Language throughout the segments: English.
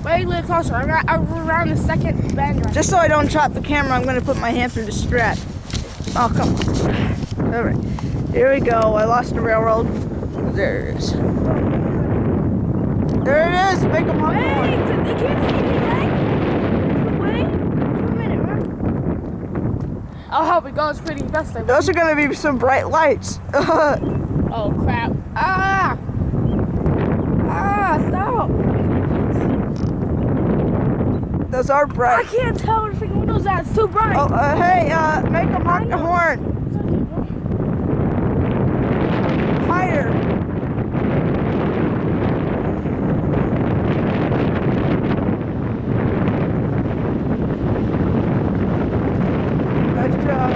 Way a little closer. I'm around the second bend right Just so I don't chop the camera, I'm going to put my hand through the strap. Oh, come on. All right. Here we go. I lost the railroad. There it is. There it is. Make them honk. Wait, they can't see me, right? Wait. 1 minute, right? I'll help it go. It's pretty fast. Those are going to be some bright lights. Oh, crap. Ah! Ah, stop. Those are bright. I can't tell where the freaking window's at. It's too bright. Oh, hey, make them honk the horn. Higher. Nice job.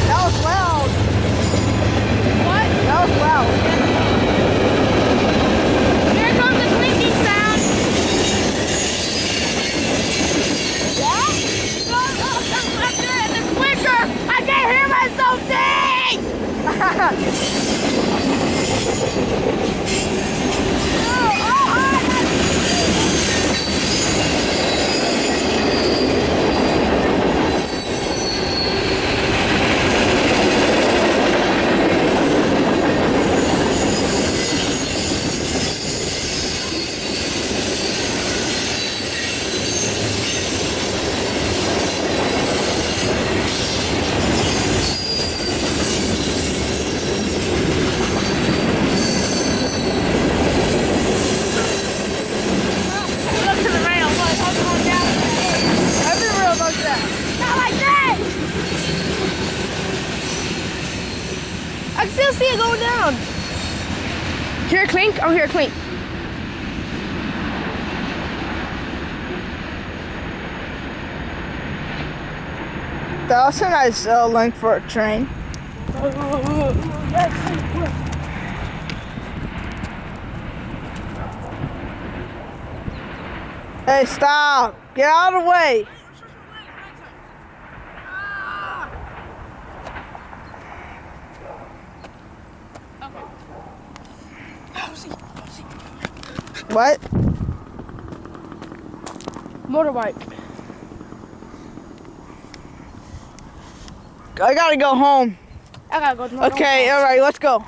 That was loud. What? That was loud. Here comes the clinking sound. Yeah? No, that's up there in the clicker. I can't hear myself sing. I can still see it going down. Hear a clink? Oh, hear a clink. That's a nice link for a train. Hey, stop! Get out of the way! What? Motorbike. I gotta go home. I gotta go to my Okay, all right, let's go.